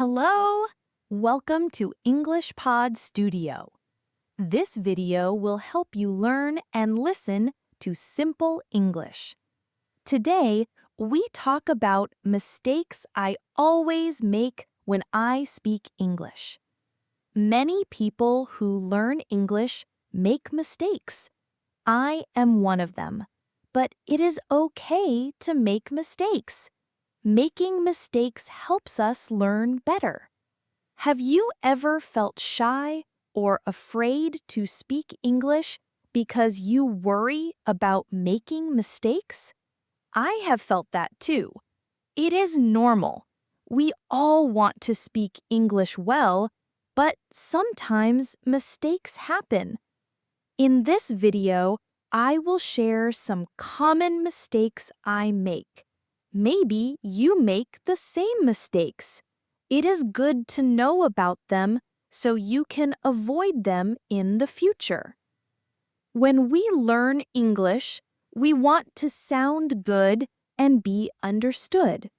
Hello! Welcome to English Pod Studio. This video will help you learn and listen to simple English. Today, we talk about mistakes I always make when I speak English. Many people who learn English make mistakes. I am one of them, but it is okay to make mistakes. Making mistakes helps us learn better. Have you ever felt shy or afraid to speak English because you worry about making mistakes? I have felt that too. It is normal. We all want to speak English well, but sometimes mistakes happen. In this video, I will share some common mistakes I make. Maybe you make the same mistakes. It is good to know about them so you can avoid them in the future. When we learn English, we want to sound good and be understood.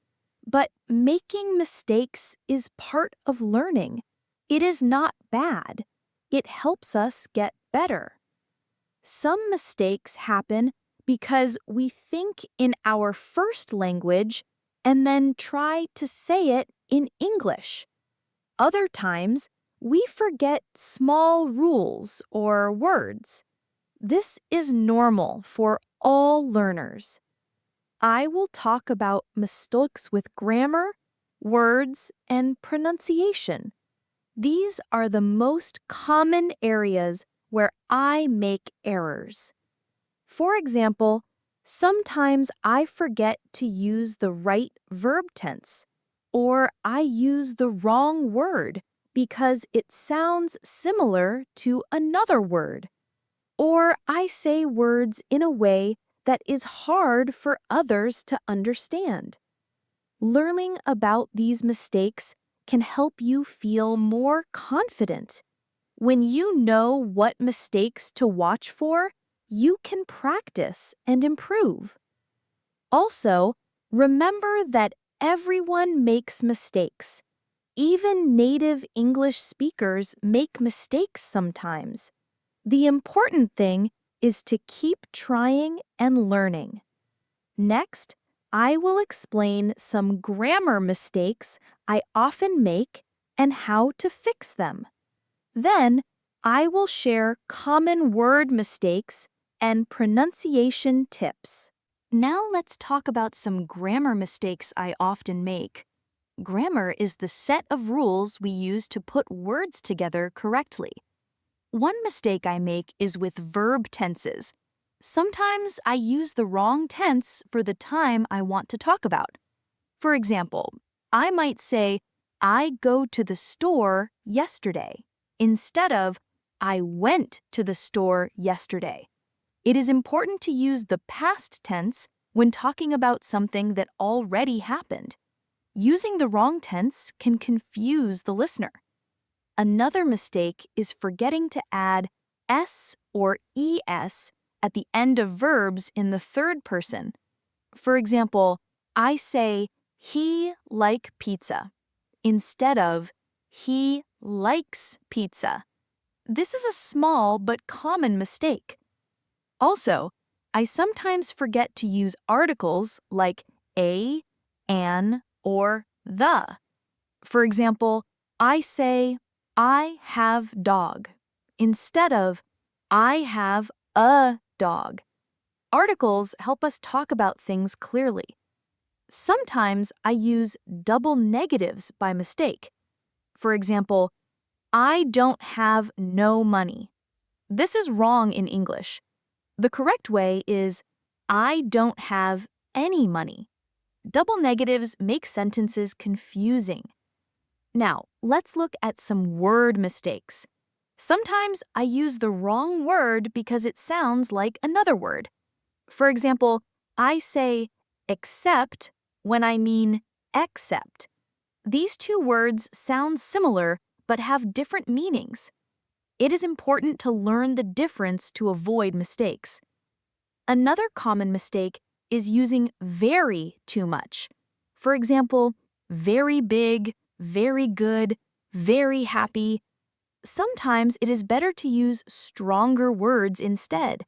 But making mistakes is part of learning. It is not bad. It helps us get better. Some mistakes happen because we think in our first language and then try to say it in English. Other times, we forget small rules or words. This is normal for all learners. I will talk about mistakes with grammar, words, and pronunciation. These are the most common areas where I make errors. For example, sometimes I forget to use the right verb tense, or I use the wrong word because it sounds similar to another word, or I say words in a way that is hard for others to understand. Learning about these mistakes can help you feel more confident. When you know what mistakes to watch for, you can practice and improve. Also, remember that everyone makes mistakes. Even native English speakers make mistakes sometimes. The important thing is to keep trying and learning. Next, I will explain some grammar mistakes I often make and how to fix them. Then, I will share common word mistakes and pronunciation tips. Now let's talk about some grammar mistakes I often make. Grammar is the set of rules we use to put words together correctly. One mistake I make is with verb tenses. Sometimes I use the wrong tense for the time I want to talk about. For example, I might say, I go to the store yesterday, instead of, I went to the store yesterday. It is important to use the past tense when talking about something that already happened. Using the wrong tense can confuse the listener. Another mistake is forgetting to add s or es at the end of verbs in the third person. For example, I say, he like pizza, instead of, he likes pizza. This is a small but common mistake. Also, I sometimes forget to use articles like a, an, or the. For example, I say, I have dog, instead of, I have a dog. Articles help us talk about things clearly. Sometimes I use double negatives by mistake. For example, I don't have no money. This is wrong in English. The correct way is, I don't have any money. Double negatives make sentences confusing. Now, let's look at some word mistakes. Sometimes I use the wrong word because it sounds like another word. For example, I say accept when I mean accept. These two words sound similar but have different meanings. It is important to learn the difference to avoid mistakes. Another common mistake is using very too much. For example, very big, very good, very happy. Sometimes it is better to use stronger words instead.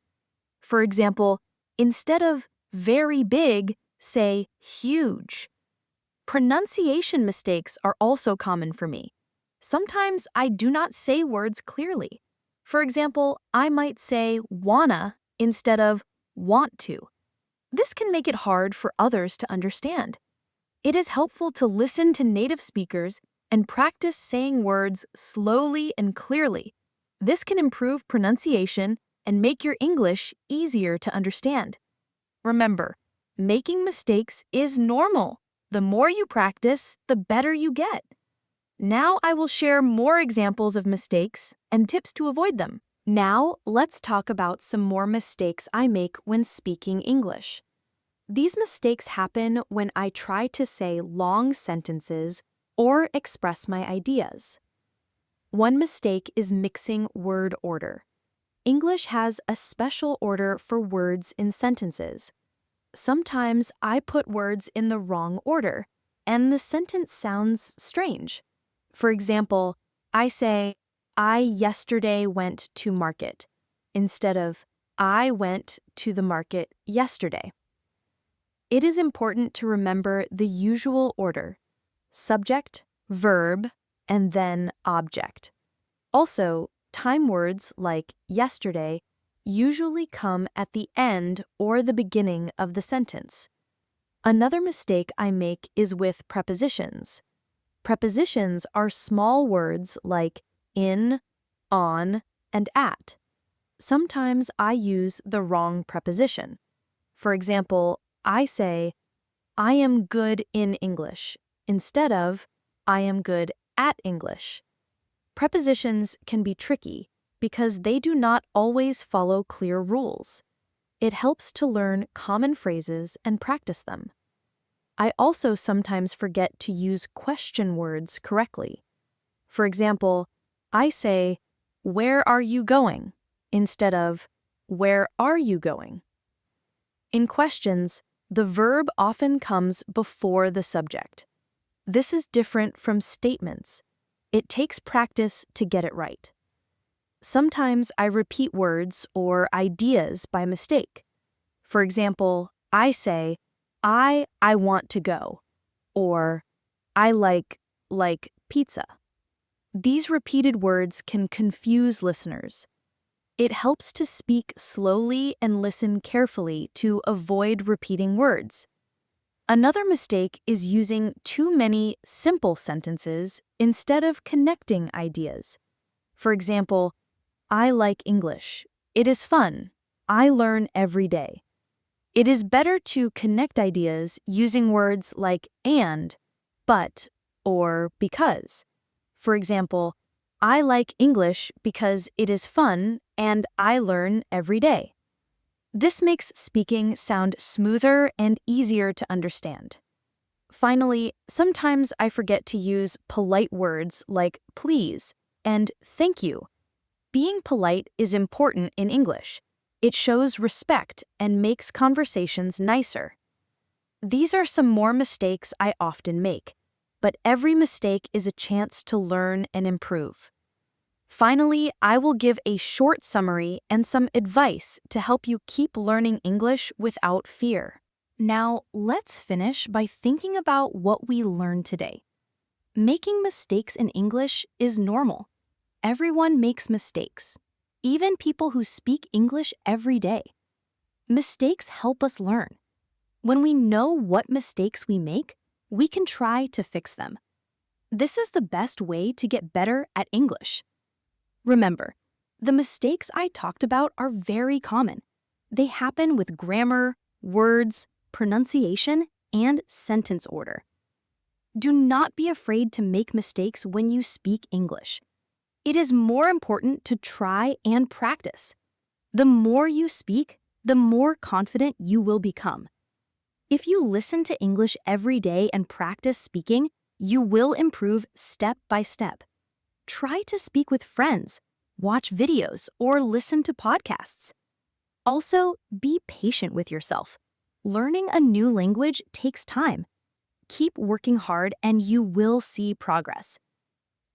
For example, instead of very big, say huge. Pronunciation mistakes are also common for me. Sometimes I do not say words clearly. For example, I might say wanna instead of want to. This can make it hard for others to understand. It is helpful to listen to native speakers and practice saying words slowly and clearly. This can improve pronunciation and make your English easier to understand. Remember, making mistakes is normal. The more you practice, the better you get. Now I will share more examples of mistakes and tips to avoid them. Now, let's talk about some more mistakes I make when speaking English. These mistakes happen when I try to say long sentences or express my ideas. One mistake is mixing word order. English has a special order for words in sentences. Sometimes I put words in the wrong order, and the sentence sounds strange. For example, I say, I yesterday went to market, instead of, I went to the market yesterday. It is important to remember the usual order: subject, verb, and then object. Also, time words like yesterday usually come at the end or the beginning of the sentence. Another mistake I make is with prepositions. Prepositions are small words like in, on, and at. Sometimes I use the wrong preposition. For example, I say, I am good in English, instead of, I am good at English. Prepositions can be tricky because they do not always follow clear rules. It helps to learn common phrases and practice them. I also sometimes forget to use question words correctly. For example, I say, where are you going? Instead of, where are you going? In questions, the verb often comes before the subject. This is different from statements. It takes practice to get it right. Sometimes I repeat words or ideas by mistake. For example, I say, I want to go, or I like pizza. These repeated words can confuse listeners. It helps to speak slowly and listen carefully to avoid repeating words. Another mistake is using too many simple sentences instead of connecting ideas. For example, I like English. It is fun. I learn every day. It is better to connect ideas using words like and, but, or because. For example, I like English because it is fun and I learn every day. This makes speaking sound smoother and easier to understand. Finally, sometimes I forget to use polite words like please and thank you. Being polite is important in English. It shows respect and makes conversations nicer. These are some more mistakes I often make, but every mistake is a chance to learn and improve. Finally, I will give a short summary and some advice to help you keep learning English without fear. Now, let's finish by thinking about what we learned today. Making mistakes in English is normal. Everyone makes mistakes, even people who speak English every day. Mistakes help us learn. When we know what mistakes we make, we can try to fix them. This is the best way to get better at English. Remember, the mistakes I talked about are very common. They happen with grammar, words, pronunciation, and sentence order. Do not be afraid to make mistakes when you speak English. It is more important to try and practice. The more you speak, the more confident you will become. If you listen to English every day and practice speaking, you will improve step by step. Try to speak with friends, watch videos, or listen to podcasts. Also, be patient with yourself. Learning a new language takes time. Keep working hard and you will see progress.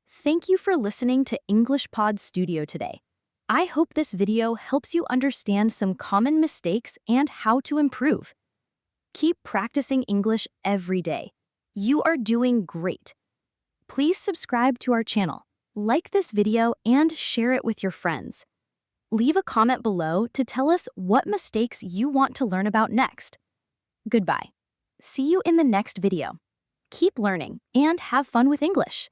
Thank you for listening to English Pod Studio today. I hope this video helps you understand some common mistakes and how to improve. Keep practicing English every day. You are doing great. Please subscribe to our channel, like this video, and share it with your friends. Leave a comment below to tell us what mistakes you want to learn about next. Goodbye. See you in the next video. Keep learning and have fun with English.